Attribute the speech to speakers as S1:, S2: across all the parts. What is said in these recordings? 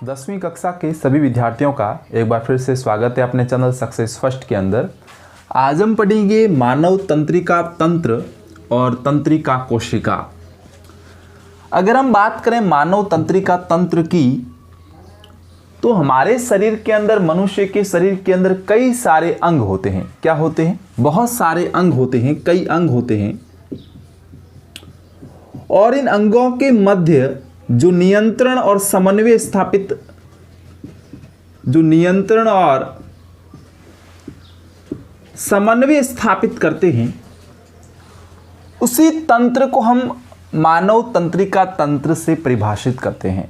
S1: 10वीं कक्षा के सभी विद्यार्थियों का एक बार फिर से स्वागत है अपने चैनल सक्सेस फर्स्ट के अंदर। आज हम पढ़ेंगे मानव तंत्रिका तंत्र और तंत्रिका कोशिका। अगर हम बात करें मानव तंत्रिका तंत्र की, तो हमारे शरीर के अंदर, मनुष्य के शरीर के अंदर कई सारे अंग होते हैं। क्या होते हैं? बहुत सारे अंग होते हैं, कई अंग होते हैं। और इन अंगों के मध्य जो नियंत्रण और समन्वय स्थापित करते हैं, उसी तंत्र को हम मानव तंत्रिका तंत्र से परिभाषित करते हैं।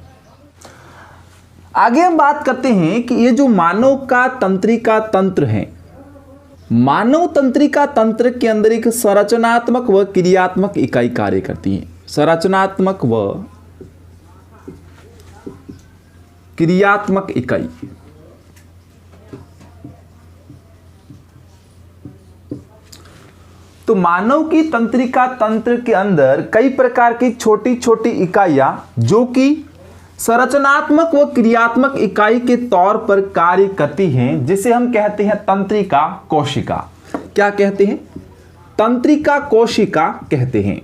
S1: आगे हम बात करते हैं कि ये जो मानव का तंत्रिका तंत्र है, मानव तंत्रिका तंत्र के अंदर एक संरचनात्मक व क्रियात्मक इकाई कार्य करती है। संरचनात्मक व क्रियात्मक इकाई। तो मानव की तंत्रिका तंत्र के अंदर कई प्रकार की छोटी छोटी इकाइयां जो कि संरचनात्मक व क्रियात्मक इकाई के तौर पर कार्य करती हैं, जिसे हम कहते हैं तंत्रिका कोशिका। क्या कहते हैं? तंत्रिका कोशिका कहते हैं।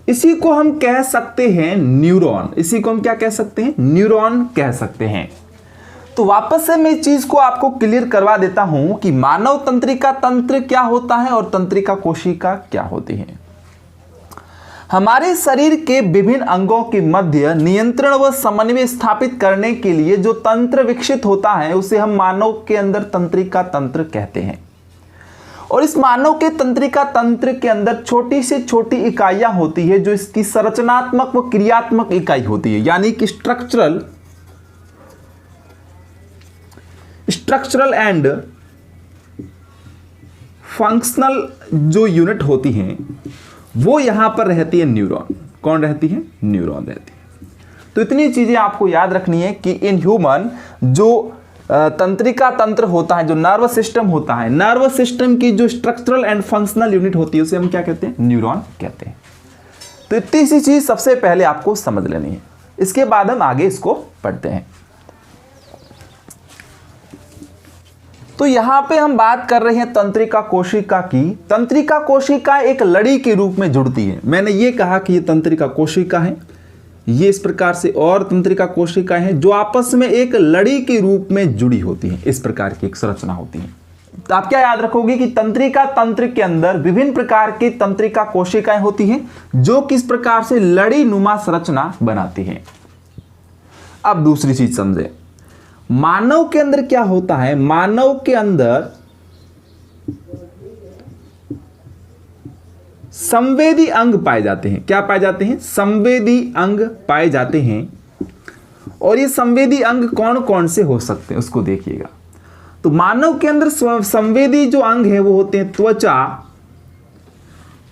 S1: इसी को हम कह सकते हैं न्यूरॉन। इसी को हम क्या कह सकते हैं? न्यूरॉन कह सकते हैं। तो वापस से मैं इस चीज को आपको क्लियर करवा देता हूं कि मानव तंत्रिका तंत्र क्या होता है और तंत्रिका कोशिका क्या होती है। हमारे शरीर के विभिन्न अंगों के मध्य नियंत्रण व समन्वय स्थापित करने के लिए जो तंत्र विकसित होता है, उसे हम मानव के अंदर तंत्रिका तंत्र कहते हैं। और इस मानव के तंत्रिका तंत्र के अंदर छोटी से छोटी इकाइयां होती है जो इसकी संरचनात्मक व क्रियात्मक इकाई होती है, यानी कि स्ट्रक्चरल एंड फंक्शनल जो यूनिट होती हैं, वो यहां पर रहती है न्यूरॉन। कौन रहती है? न्यूरॉन रहती है। तो इतनी चीजें आपको याद रखनी है कि इन ह्यूमन जो तंत्रिका तंत्र होता है, जो नर्व सिस्टम होता है, नर्व सिस्टम की जो स्ट्रक्चरल एंड फंक्शनल यूनिट होती है, उसे हम क्या कहते हैं? न्यूरॉन कहते हैं। तो इतनी सी चीज सबसे पहले आपको समझ लेनी है, इसके बाद हम आगे इसको पढ़ते हैं। तो यहां पे हम बात कर रहे हैं तंत्रिका कोशिका की। तंत्रिका कोशिका एक लड़ी के रूप में जुड़ती है। मैंने ये कहा कि ये तंत्रिका कोशिका है, ये इस प्रकार से और तंत्रिका कोशिकाएं हैं जो आपस में एक लड़ी के रूप में जुड़ी होती हैं। इस प्रकार की एक संरचना होती है। तो आप क्या याद रखोगे कि तंत्रिका तंत्र के अंदर विभिन्न प्रकार की तंत्रिका कोशिकाएं होती हैं जो किस प्रकार से लड़ी नुमा संरचना बनाती हैं। अब दूसरी चीज समझे, मानव के अंदर क्या होता है? मानव के अंदर संवेदी अंग पाए जाते हैं। क्या पाए जाते हैं? संवेदी अंग पाए जाते हैं। और ये संवेदी अंग कौन कौन से हो सकते हैं उसको देखिएगा। तो मानव के अंदर संवेदी जो अंग है वो होते हैं त्वचा,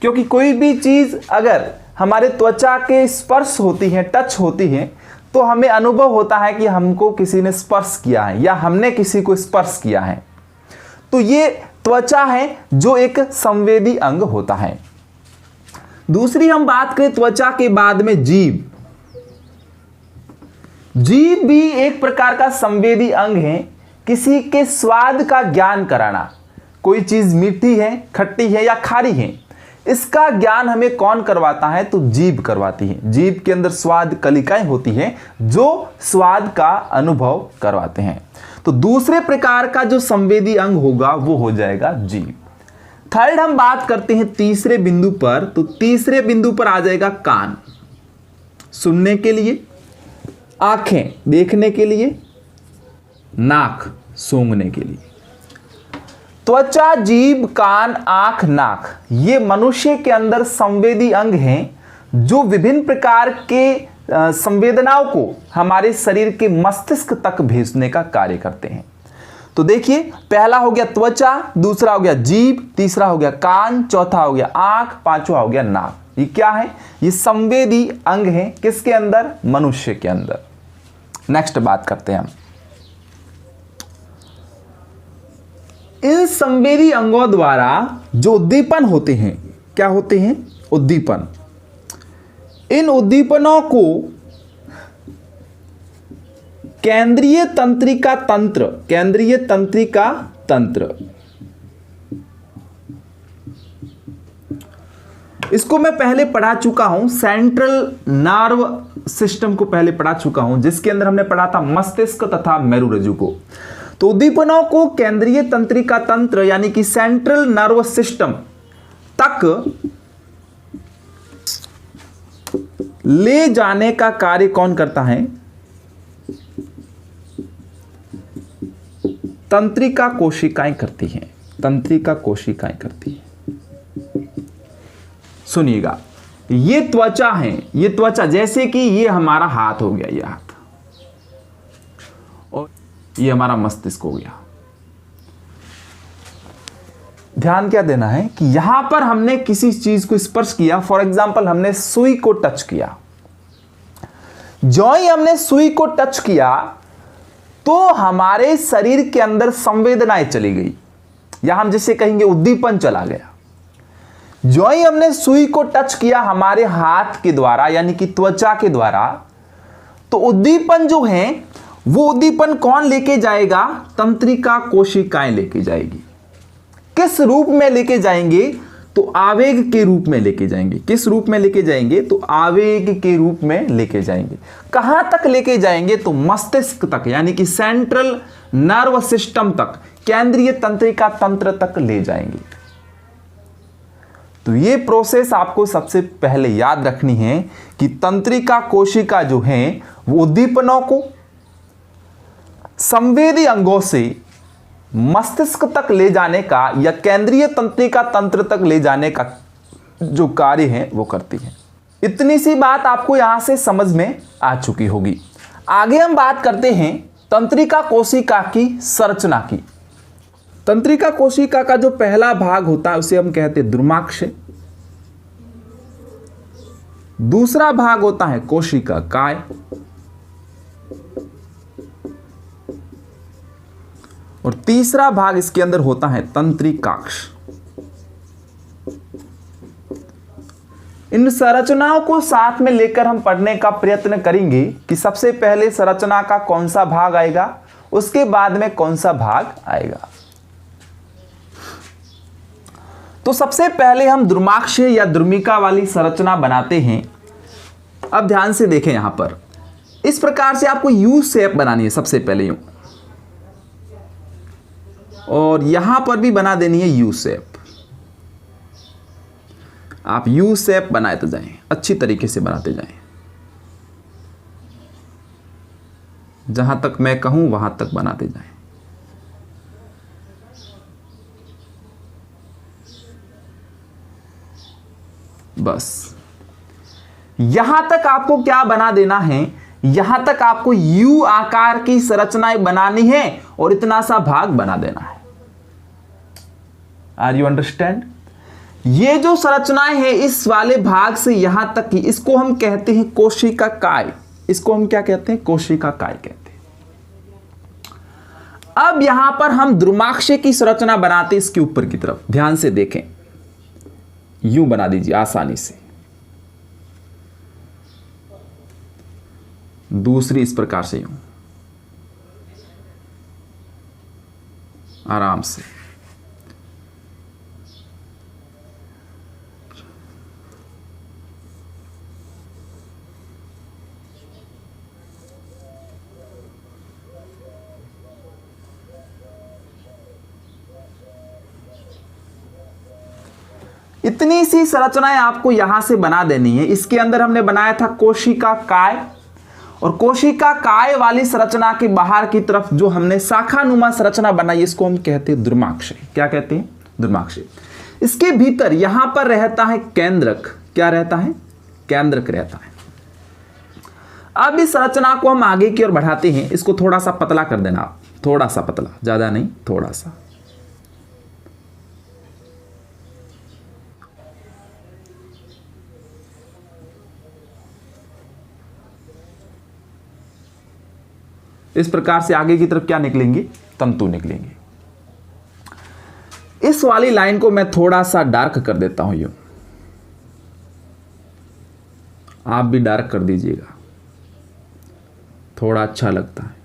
S1: क्योंकि कोई भी चीज अगर हमारे त्वचा के स्पर्श होती है, टच होती है, तो हमें अनुभव होता है कि हमको किसी ने स्पर्श किया है या हमने किसी को स्पर्श किया है। तो ये त्वचा है जो एक संवेदी अंग होता है। दूसरी हम बात करें त्वचा के बाद में जीभ। जीभ भी एक प्रकार का संवेदी अंग है। किसी के स्वाद का ज्ञान कराना, कोई चीज मीठी है, खट्टी है या खारी है, इसका ज्ञान हमें कौन करवाता है? तो जीभ करवाती है। जीभ के अंदर स्वाद कलिकाएं होती हैं जो स्वाद का अनुभव करवाते हैं। तो दूसरे प्रकार का जो संवेदी अंग होगा वो हो जाएगा जीभ। थर्ड हम बात करते हैं तीसरे बिंदु पर। तो तीसरे बिंदु पर आ जाएगा कान, सुनने के लिए, आंखें देखने के लिए, नाक सूंघने के लिए। त्वचा, जीभ, कान, आंख, नाक, ये मनुष्य के अंदर संवेदी अंग हैं जो विभिन्न प्रकार के संवेदनाओं को हमारे शरीर के मस्तिष्क तक भेजने का कार्य करते हैं। तो देखिए, पहला हो गया त्वचा, दूसरा हो गया जीभ, तीसरा हो गया कान, चौथा हो गया आंख, पांचवा हो गया नाक। ये क्या है? ये संवेदी अंग है। किसके अंदर? मनुष्य के अंदर। नेक्स्ट बात करते हैं हम। इन संवेदी अंगों द्वारा जो उद्दीपन होते हैं, क्या होते हैं? उद्दीपन। इन उद्दीपनों को केंद्रीय तंत्रिका तंत्र, केंद्रीय तंत्रिका तंत्र, इसको मैं पहले पढ़ा चुका हूं, सेंट्रल नर्व सिस्टम को पहले पढ़ा चुका हूं, जिसके अंदर हमने पढ़ा था मस्तिष्क तथा मेरुरज्जु को। तो उद्दीपनों को केंद्रीय तंत्रिका तंत्र यानी कि सेंट्रल नर्व सिस्टम तक ले जाने का कार्य कौन करता है? तंत्रिका कोशिकाएं करती हैं, तंत्रिका कोशिकाएं करती हैं। सुनिएगा, ये त्वचा है, ये त्वचा, जैसे कि ये हमारा हाथ हो गया, ये हाथ, और ये हमारा मस्तिष्क हो गया। ध्यान क्या देना है कि यहां पर हमने किसी चीज को स्पर्श किया, फॉर एग्जाम्पल हमने सुई को टच किया। जो ही हमने सुई को टच किया तो हमारे शरीर के अंदर संवेदनाएं चली गई, या हम जिसे कहेंगे उद्दीपन चला गया। जो ही हमने सुई को टच किया हमारे हाथ के द्वारा यानी कि त्वचा के द्वारा, तो उद्दीपन जो है वो उद्दीपन कौन लेके जाएगा? तंत्रिका कोशिकाएं लेके जाएगी। किस रूप में लेके जाएंगे? तो आवेग के रूप में लेके जाएंगे। किस रूप में लेके जाएंगे? तो आवेग के रूप में लेके जाएंगे। कहां तक लेके जाएंगे? तो मस्तिष्क तक, यानी कि सेंट्रल नर्व सिस्टम तक, केंद्रीय तंत्रिका तंत्र तक ले जाएंगे। तो ये प्रोसेस आपको सबसे पहले याद रखनी है कि तंत्रिका कोशिका जो है वो उद्दीपनों को संवेदी अंगों से मस्तिष्क तक ले जाने का या केंद्रीय तंत्रिका तंत्र तक ले जाने का जो कार्य है वो करती है। इतनी सी बात आपको यहां से समझ में आ चुकी होगी। आगे हम बात करते हैं तंत्रिका कोशिका की संरचना की। तंत्रिका कोशिका का जो पहला भाग होता है उसे हम कहते हैं द्रुमाक्षय। दूसरा भाग होता है कोशिका काय, और तीसरा भाग इसके अंदर होता है तंत्रिकाक्ष। इन संरचनाओं को साथ में लेकर हम पढ़ने का प्रयत्न करेंगे कि सबसे पहले संरचना का कौन सा भाग आएगा, उसके बाद में कौन सा भाग आएगा। तो सबसे पहले हम द्रुमाक्षय या द्रुमिका वाली संरचना बनाते हैं। अब ध्यान से देखें, यहां पर इस प्रकार से आपको यू शेप बनानी है सबसे पहले, यूं, और यहां पर भी बना देनी है यू शेप। आप यू शेप बनाते जाएं, अच्छी तरीके से बनाते जाएं। जहां तक मैं कहूं वहां तक बनाते जाएं। बस यहां तक आपको क्या बना देना है? यहां तक आपको यू आकार की संरचनाएं बनानी है और इतना सा भाग बना देना है। Are you understand? ये जो संरचनाएं हैं इस वाले भाग से यहां तक की, इसको हम कहते हैं कोशिका काय। इसको हम क्या कहते हैं? कोशिका काय कहते हैं। अब यहां पर हम द्रुमाक्षय की संरचना बनाते हैं इसके ऊपर की तरफ। ध्यान से देखें, यूं बना दीजिए आसानी से। दूसरी इस प्रकार से यूं आराम से। इतनी सी संरचनाएं आपको यहां से बना देनी है। इसके अंदर हमने बनाया था कोशिका काय, और कोशिका काय वाली संरचना के बाहर की तरफ जो हमने शाखानुमा संरचना बनाई इसको हम कहते हैं द्रुमाक्षय। क्या कहते हैं? द्रुमाक्षय। इसके भीतर यहां पर रहता है केंद्रक। क्या रहता है? केंद्रक रहता है। अब इस संरचना को हम आगे की ओर बढ़ाते हैं। इसको थोड़ा सा पतला कर देना आप, थोड़ा सा पतला, ज्यादा नहीं, थोड़ा सा। इस प्रकार से आगे की तरफ क्या निकलेंगे? तंतु निकलेंगे। इस वाली लाइन को मैं थोड़ा सा डार्क कर देता हूं, यूं। आप भी डार्क कर दीजिएगा, थोड़ा अच्छा लगता है।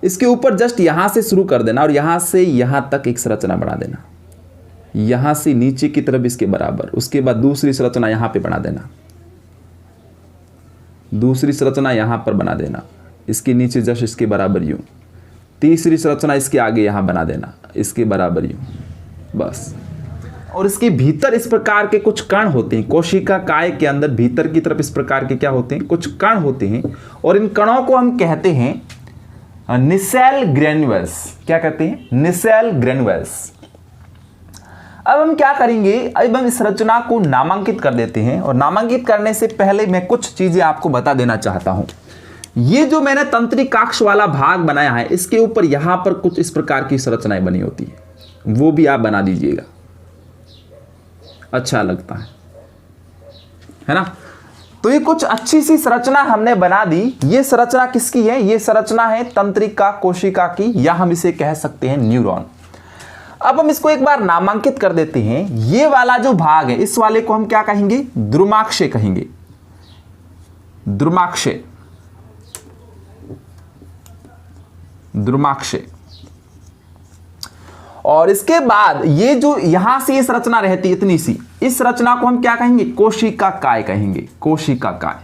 S1: इसके ऊपर जस्ट यहां से शुरू कर देना और यहां से यहां तक एक संरचना बना देना, यहां से नीचे की तरफ इसके बराबर। उसके बाद दूसरी संरचना यहां पे बना देना, दूसरी संरचना यहां पर बना देना, इसके नीचे जस्ट इसके बराबर यूं। तीसरी संरचना इसके आगे यहां बना देना, इसके बराबर यूं, बस। और इसके भीतर इस प्रकार के कुछ कण होते हैं, कोशिका काय के अंदर भीतर की तरफ इस प्रकार के क्या होते हैं, कुछ कण होते हैं, और इन कणों को हम कहते हैं निसेल ग्रेन्युल्स। क्या कहते हैं? निसेल ग्रेन्युल्स। अब हम क्या करेंगे, अब हम इस रचना को नामांकित कर देते हैं, और नामांकित करने से पहले मैं कुछ चीजें आपको बता देना चाहता हूं। ये जो मैंने तंत्रिकाक्ष वाला भाग बनाया है, इसके ऊपर यहां पर कुछ इस प्रकार की संरचनाएं बनी होती है, वो भी आप बना दीजिएगा, अच्छा लगता है ना। तो ये कुछ अच्छी सी संरचना हमने बना दी। ये संरचना किसकी है? ये संरचना है तंत्रिका कोशिका की, या हम इसे कह सकते हैं न्यूरॉन। अब हम इसको एक बार नामांकित कर देते हैं। ये वाला जो भाग है, इस वाले को हम क्या कहेंगे? द्रुमाक्षय कहेंगे, द्रुमाक्षय, द्रुमाक्षय। और इसके बाद ये जो यहां से इस रचना रहती है इतनी सी, इस रचना को हम क्या कहेंगे? कोशिका काय कहेंगे, कोशिका काय।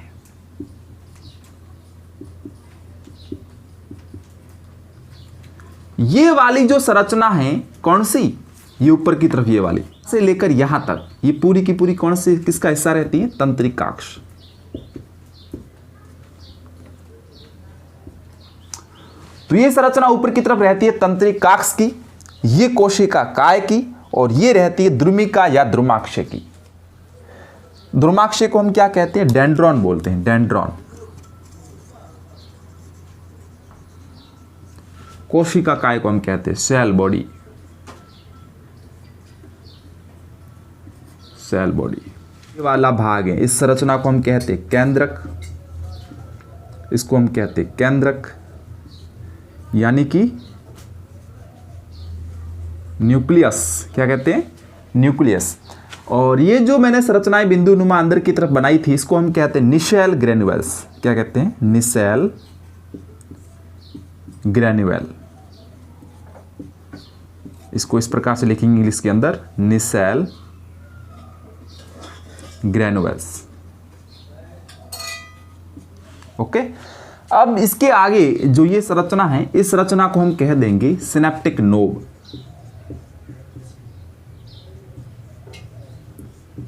S1: ये वाली जो संरचना है कौन सी? ये ऊपर की तरफ ये वाली से लेकर यहां तक, ये पूरी की पूरी कौन सी किसका हिस्सा रहती है? तंत्रिकाक्ष। तो ये संरचना ऊपर की तरफ रहती है तंत्रिकाक्ष की, ये कोशिका काय की, और ये रहती है द्रुमिका या द्रुमाक्षय की। द्रुमाक्षय को हम क्या कहते हैं? डेंड्रॉन बोलते हैं, डेंड्रॉन। कोशिका काय को हम कहते हैं सेल बॉडी, सेल बॉडी। ये वाला भाग है, इस संरचना को हम कहते हैं केंद्रक, इसको हम कहते हैं केंद्रक, यानी कि न्यूक्लियस। क्या कहते हैं? न्यूक्लियस। और ये जो मैंने संरचनाएं बिंदु नुमा अंदर की तरफ बनाई थी, इसको हम कहते हैं निसेल ग्रेन्युल्स। क्या कहते हैं? निसेल ग्रेन्युल। इसको इस प्रकार से लिखेंगे इंग्लिश के अंदर, निसेल ग्रेन्युल्स। ओके। अब इसके आगे जो ये संरचना है, इस संरचना को हम कह देंगे सिनेप्टिक नोब,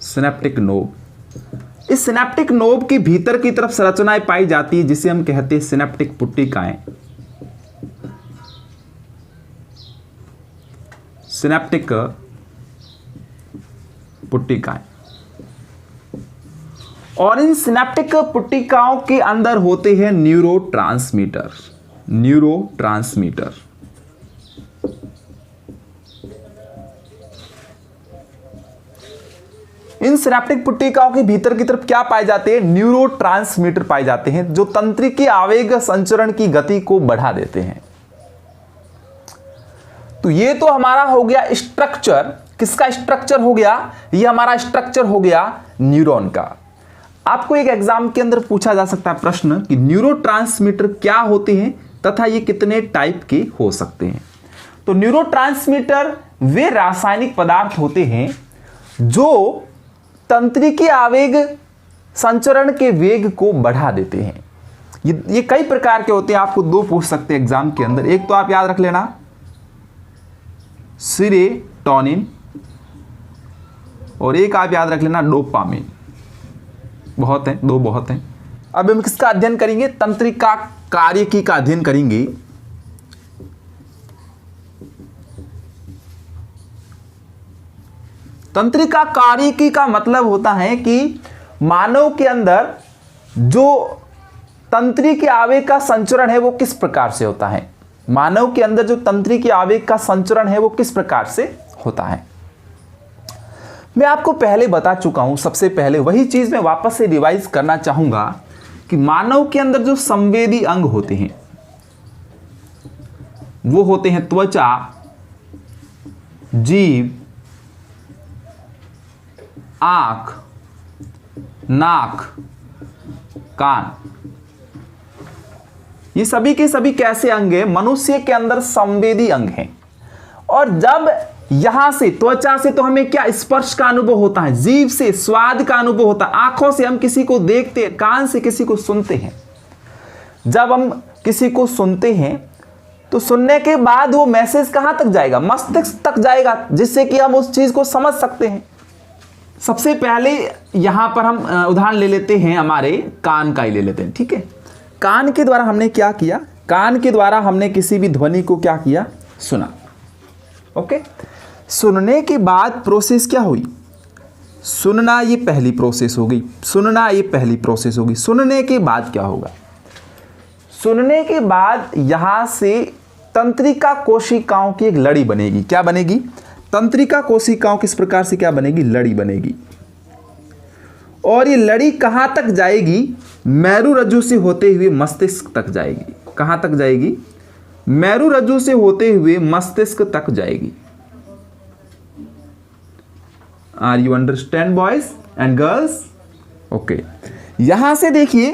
S1: सिनेप्टिक नोब। इस सिनेप्टिक नोब के भीतर की तरफ संरचनाएं पाई जाती है, जिसे हम कहते हैं सिनेप्टिक पुट्टिकाएं, सिनेप्टिक पुट्टिकाएं। और इन सिनेप्टिक पुट्टिकाओं के अंदर होते हैं न्यूरोट्रांसमीटर, न्यूरोट्रांसमीटर। इन सिनेप्टिक पुट्टिकाओं के भीतर की तरफ क्या पाए जाते हैं? न्यूरोट्रांसमीटर पाए जाते हैं, जो तंत्रिकी आवेग संचरण की गति को बढ़ा देते हैं। तो ये तो हमारा हो गया स्ट्रक्चर। किसका स्ट्रक्चर हो गया? ये हमारा स्ट्रक्चर हो गया न्यूरॉन का। आपको एक एग्जाम के अंदर पूछा जा सकता है प्रश्न कि न्यूरोट्रांसमीटर क्या होते हैं तथा ये कितने टाइप के हो सकते हैं। तो न्यूरोट्रांसमीटर वे रासायनिक पदार्थ होते हैं जो तंत्रिकी आवेग संचरण के वेग को बढ़ा देते हैं। ये कई प्रकार के होते हैं, आपको दो पूछ सकते हैं एग्जाम के अंदर। एक तो आप याद रख लेना सेरोटोनिन, और एक आप याद रख लेना डोपामिन। बहुत हैं, दो बहुत हैं। अब हम किसका अध्ययन करेंगे? तंत्रिका कार्यकी का अध्ययन करेंगे। तंत्रिका कार्यकी का मतलब होता है कि मानव के अंदर जो तंत्रिकी आवेग का संचरण है वो किस प्रकार से होता है। मानव के अंदर जो तंत्रिकी आवेग का संचरण है वो किस प्रकार से होता है। मैं आपको पहले बता चुका हूं, सबसे पहले वही चीज मैं वापस से रिवाइज करना चाहूंगा कि मानव के अंदर जो संवेदी अंग होते हैं वो होते हैं त्वचा, जीभ, आंख, नाक, कान। ये सभी के सभी कैसे अंग हैं? मनुष्य के अंदर संवेदी अंग हैं। और जब यहां से त्वचा से तो हमें क्या स्पर्श का अनुभव होता है, जीभ से स्वाद का अनुभव होता है, आंखों से हम किसी को देखते हैं, कान से किसी को सुनते हैं। जब हम किसी को सुनते हैं तो सुनने के बाद वो मैसेज कहां तक जाएगा? मस्तिष्क तक जाएगा, जिससे कि हम उस चीज को समझ सकते हैं। सबसे पहले यहां पर हम उदाहरण ले लेते हैं, हमारे कान का ही ले लेते हैं, ठीक है। कान के द्वारा हमने क्या किया? कान के द्वारा हमने किसी भी ध्वनि को क्या किया? सुना। ओके, सुनने के बाद प्रोसेस क्या हुई? सुनना ये पहली प्रोसेस हो गई, सुनना ये पहली प्रोसेस होगी। सुनने के बाद क्या होगा? सुनने के बाद यहां से तंत्रिका कोशिकाओं की एक लड़ी बनेगी। क्या बनेगी? तंत्रिका कोशिकाओं किस प्रकार से क्या बनेगी? लड़ी बनेगी। और ये लड़ी कहां तक जाएगी? मेरुरज्जु से होते हुए मस्तिष्क तक जाएगी। कहां तक जाएगी? मेरुरज्जु से होते हुए मस्तिष्क तक जाएगी। Are you understand boys and girls? Okay, यहां से देखिए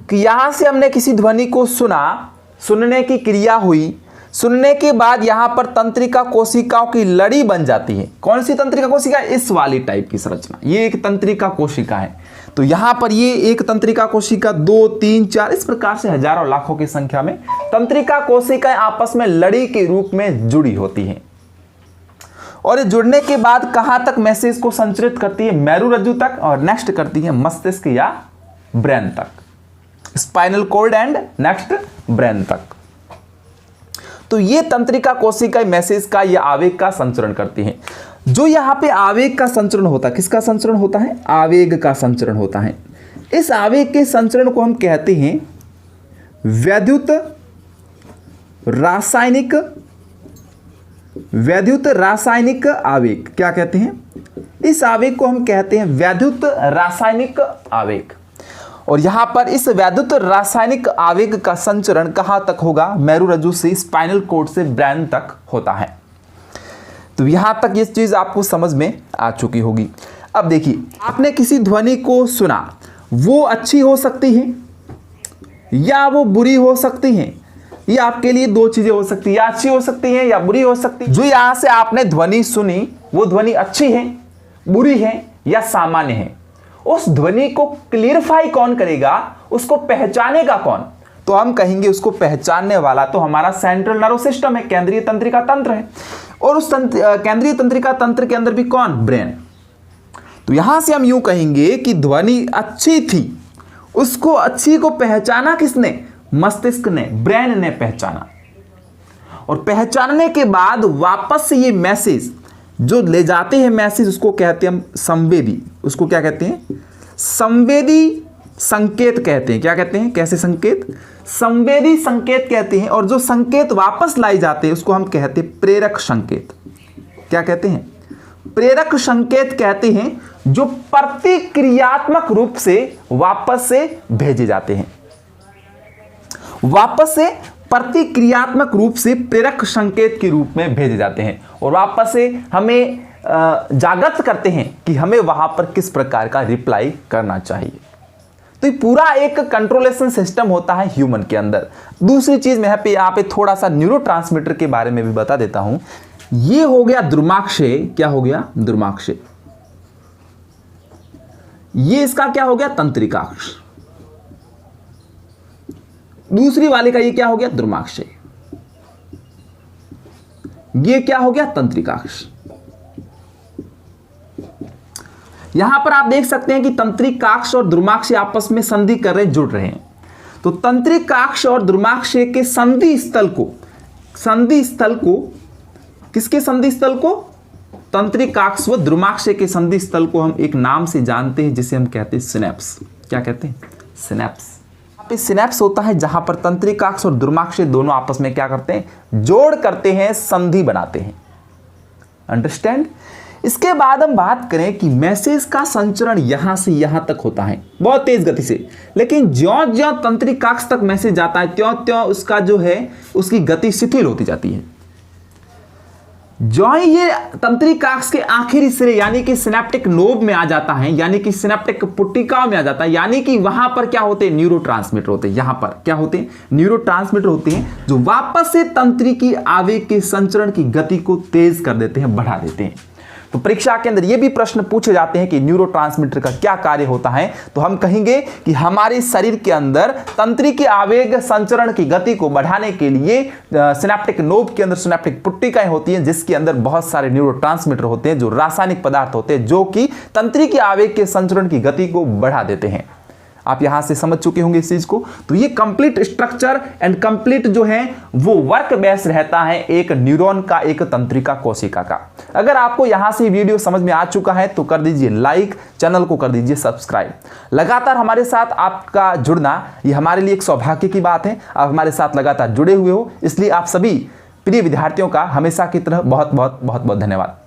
S1: कि यहां से हमने किसी ध्वनि को सुना, सुनने की क्रिया हुई, सुनने के बाद यहां पर तंत्रिका कोशिकाओं की लड़ी बन जाती है। कौन सी तंत्रिका कोशिका? इस वाली टाइप की संरचना, ये एक तंत्रिका कोशिका है। तो यहां पर ये एक तंत्रिका कोशिका, 2, 3, 4, इस प्रकार से हजारों लाखों की संख्या में तंत्रिका कोशिकाएं आपस में लड़ी के रूप में जुड़ी होती हैं। और ये जुड़ने के बाद कहां तक मैसेज को संचरित करती है? मेरुरज्जु तक, और नेक्स्ट करती है मस्तिष्क या ब्रेन तक, spinal cord and next brain तक। तो ये तंत्रिका कोशिका मैसेज का या आवेग का संचरण करती हैं। जो यहां पे आवेग का संचरण होता है, किसका संचरण होता है? आवेग का संचरण होता है। इस आवेग के संचरण को हम कहते हैं वैद्युत रासायनिक आवेग। क्या कहते हैं? इस आवेग को हम कहते हैं वैद्युत रासायनिक आवेग। और यहां पर इस वैद्युत रासायनिक आवेग का संचरण कहां तक होगा? मेरुरज्जु से स्पाइनल कॉर्ड से ब्रेन तक होता है। तो यहां तक ये चीज आपको समझ में आ चुकी होगी। अब देखिए, आपने किसी ध्वनि को सुना, वो अच्छी हो सकती है या वो बुरी हो सकती है। ये आपके लिए दो चीजें हो सकती है, या अच्छी हो सकती है या बुरी हो सकती है। जो यहां से आपने ध्वनि सुनी, वो ध्वनि अच्छी है, बुरी है या सामान्य है। उस ध्वनि को क्लियरफाई कौन करेगा? उसको पहचानेगा कौन? तो हम कहेंगे उसको पहचानने वाला तो हमारा सेंट्रल नर्व सिस्टम है, केंद्रीय तंत्रिका तंत्र है। और उस केंद्रीय तंत्रिका तंत्र के अंदर भी कौन? ब्रेन। तो यहां से हम यूं कहेंगे कि ध्वनि अच्छी थी, उसको अच्छी को पहचाना किसने? मस्तिष्क ने, ब्रेन ने पहचाना। और पहचानने के बाद वापस से ये मैसेज जो ले जाते हैं मैसेज, उसको कहते हैं हम संवेदी। उसको क्या कहते हैं? संवेदी संकेत कहते हैं। क्या कहते हैं? कैसे संकेत? संवेदी संकेत कहते हैं। और जो संकेत वापस लाए जाते हैं उसको हम कहते हैं प्रेरक संकेत। क्या कहते हैं? प्रेरक संकेत कहते हैं, जो प्रतिक्रियात्मक रूप से वापस से भेजे जाते हैं। वापस से प्रतिक्रियात्मक रूप से प्रेरक संकेत के रूप में भेजे जाते हैं और वापस से हमें जागृत करते हैं कि हमें वहां पर किस प्रकार का रिप्लाई करना चाहिए। तो ये पूरा एक कंट्रोलेशन सिस्टम होता है ह्यूमन के अंदर। दूसरी चीज मैं यहाँ पे थोड़ा सा न्यूरोट्रांसमीटर के बारे में भी बता देता हूं। ये हो गया दुर्माक्षय। क्या हो गया? दुर्माक्षय। ये इसका क्या हो गया? तंत्रिकाक्ष। दूसरी वाले का ये क्या हो गया? दुर्माक्षय। ये क्या हो गया? तंत्रिकाक्ष। यहां पर आप देख सकते हैं कि तंत्रिकाक्ष और दुर्माक्षय आपस में संधि कर रहे, जुड़ रहे हैं। तो तंत्रिकाक्ष और दुर्माक्षय के संधि स्थल को किसके संधि स्थल को? तंत्रिकाक्ष व दुर्माक्षय के संधि स्थल को हम एक नाम से जानते हैं, जिसे हम कहते हैं सिनेप्स। क्या कहते हैं? सिनेप्स। सिनेप्स होता है जहां पर तंत्रिकाक्ष और दुर्माक्षय दोनों आपस में क्या करते हैं? जोड़ करते हैं, संधि बनाते हैं। अंडरस्टैंड? इसके बाद हम बात करें कि मैसेज का संचरण यहां से यहां तक होता है बहुत तेज गति से, लेकिन ज्यों ज्यों तंत्रिकाक्ष तक मैसेज जाता है त्यों त्यों उसका जो है उसकी गति शिथिल होती जाती है। जो ही ये तंत्रिकाक्ष के आखिरी सिरे यानी कि सिनेप्टिक नोब में आ जाता है, यानी कि सिनेप्टिक पुट्टिका में आ जाता है, यानी कि वहां पर क्या होते हैं, न्यूरोट्रांसमीटर होते हैं। यहां पर क्या होते हैं, न्यूरोट्रांसमीटर होते हैं जो वापस से तंत्रिकी आवेग के संचरण की गति को तेज कर देते हैं, बढ़ा देते हैं। तो परीक्षा के अंदर ये भी प्रश्न पूछे जाते हैं कि न्यूरोट्रांसमीटर का क्या कार्य होता है, तो हम कहेंगे कि हमारे शरीर के अंदर तंत्रिकी आवेग संचरण की गति को बढ़ाने के लिए सिनेप्टिक नोब के अंदर सिनेप्टिक पुट्टिकाएं होती हैं, जिसके अंदर बहुत सारे न्यूरोट्रांसमीटर होते हैं जो रासायनिक पदार्थ होते हैं जो कि तंत्रिकी आवेग के संचरण की गति को बढ़ा देते हैं। आप यहां से समझ चुके होंगे इस चीज को। तो ये कंप्लीट स्ट्रक्चर एंड कंप्लीट जो है वो वर्क बेस रहता है एक न्यूरॉन का, एक तंत्रिका कोशिका का। अगर आपको यहां से वीडियो समझ में आ चुका है तो कर दीजिए लाइक, चैनल को कर दीजिए सब्सक्राइब। लगातार हमारे साथ आपका जुड़ना ये हमारे लिए एक सौभाग्य की बात है। आप हमारे साथ लगातार जुड़े हुए हो, इसलिए आप सभी प्रिय विद्यार्थियों का हमेशा की तरह बहुत बहुत धन्यवाद।